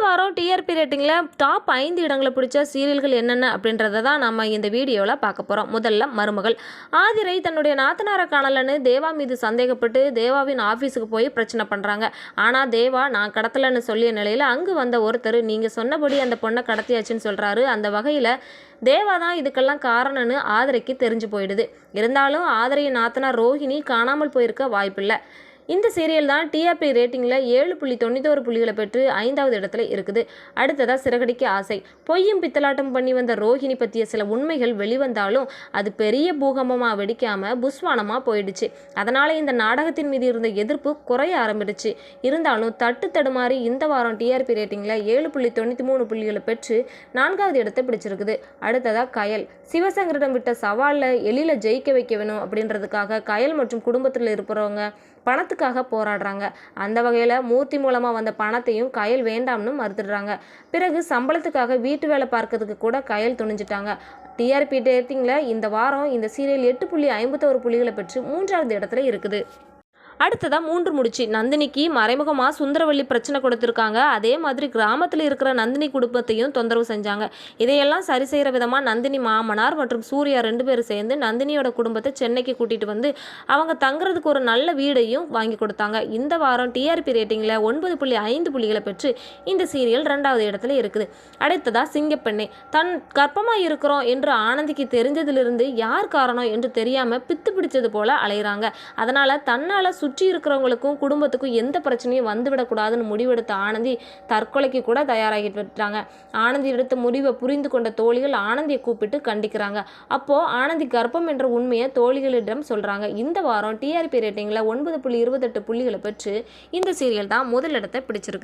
வாரம் TRP ரேட்டிங்கில் top 5 இடங்களை பிடிச்ச சீரியல்கள் என்னென்ன அப்படின்றத தான் நம்ம இந்த வீடியோவில் பார்க்க போகிறோம். முதல்ல மருமகள். ஆதிரை தன்னுடைய நாத்தனாரை காணலன்னு தேவா மீது சந்தேகப்பட்டு தேவாவின் ஆஃபீஸுக்கு போய் பிரச்சனை பண்ணுறாங்க. ஆனால் தேவா நான் கடத்தலைன்னு சொல்லிய நிலையில் அங்கு வந்த ஒருத்தர் நீங்கள் சொன்னபடி அந்த பொண்ணை கடத்தியாச்சுன்னு சொல்கிறாரு. அந்த வகையில் தேவா தான் இதுக்கெல்லாம் காரணம்னு ஆதிரைக்கு தெரிஞ்சு போயிடுது. இருந்தாலும் ஆதிரையின் நாத்தனார் ரோஹிணி காணாமல் போயிருக்க வாய்ப்பில்லை. இந்த சீரியல் தான் டிஆர்பி ரேட்டிங்கில் 7.91 புள்ளிகளை பெற்று 5வது இடத்துல இருக்குது. அடுத்ததாக சிறகடிக்க ஆசை. பொய்யும் பித்தலாட்டம் பண்ணி வந்த ரோஹிணி பற்றிய சில உண்மைகள் வெளிவந்தாலும் அது பெரிய பூகம்பமாக வெடிக்காமல் புஸ்வானமாக போயிடுச்சு. அதனால் இந்த நாடகத்தின் மீது இருந்த எதிர்ப்பு குறைய ஆரம்பிடுச்சு. இருந்தாலும் தட்டு தடுமாறி இந்த வாரம் டிஆர்பி ரேட்டிங்கில் 7.93 புள்ளிகளை பெற்று 4வது இடத்தை பிடிச்சிருக்குது. அடுத்ததாக கயல். சிவசங்கரிடம் விட்ட சவாலில் எளியில் ஜெயிக்க வைக்க வேணும் அப்படின்றதுக்காக கயல் மற்றும் குடும்பத்தில் இருக்கிறவங்க பணத்துக்காக போராடுறாங்க. அந்த வகையில் மூர்த்தி மூலமாக வந்த பணத்தையும் கயல் வேண்டாம்னு மறுத்துடுறாங்க. பிறகு சம்பளத்துக்காக வீட்டு வேலை பார்க்கறதுக்கு கூட கயல் துணிஞ்சிட்டாங்க. டிஆர்பி ரேட்டிங்கில் இந்த வாரம் இந்த சீரியல் 8.51 புள்ளிகளை பெற்று 3வது இடத்துல இருக்குது. அடுத்ததாக 3 முடிச்சு. நந்தினிக்கு மறைமுகமாக சுந்தரவள்ளி பிரச்சனை கொடுத்துருக்காங்க. அதே மாதிரி கிராமத்தில் இருக்கிற நந்தினி குடும்பத்தையும் தொந்தரவு செஞ்சாங்க. இதையெல்லாம் சரி செய்கிற விதமாக நந்தினி மாமனார் மற்றும் சூர்யா 2 பேரும் சேர்ந்து நந்தினியோட குடும்பத்தை சென்னைக்கு கூட்டிகிட்டு வந்து அவங்க தங்குறதுக்கு ஒரு நல்ல வீடையும் வாங்கி கொடுத்தாங்க. இந்த வாரம் டிஆர்பி ரேட்டிங்கில் 9.5 புள்ளிகளை பெற்று இந்த சீரியல் 2வது இடத்துல இருக்குது. அடுத்ததாக சிங்கப்பெண்ணே. தன் கர்ப்பமாக இருக்கிறோம் என்று ஆனந்திக்கு தெரிஞ்சதிலிருந்து யார் காரணம் என்று தெரியாமல் பித்து பிடிச்சது போல அலைகிறாங்க. அதனால் தன்னால் சுற்றி இருக்கிறவங்களுக்கும் குடும்பத்துக்கும் எந்த பிரச்சனையும் வந்துவிடக்கூடாதுன்னு முடிவெடுத்த ஆனந்தி தற்கொலைக்கு கூட தயாராகிட்டு விட்டாங்க. ஆனந்தி எடுத்த முடிவை புரிந்து கொண்ட தோழிகள் ஆனந்தியை கூப்பிட்டு கண்டிக்கிறாங்க. அப்போது ஆனந்தி கர்ப்பம் என்ற உண்மையை தோழிகளிடம் சொல்கிறாங்க. இந்த வாரம் டிஆர்பி ரேட்டிங்கில் 9.28 புள்ளிகளை பெற்று இந்த சீரியல் தான் முதலிடத்தை பிடிச்சிருக்கு.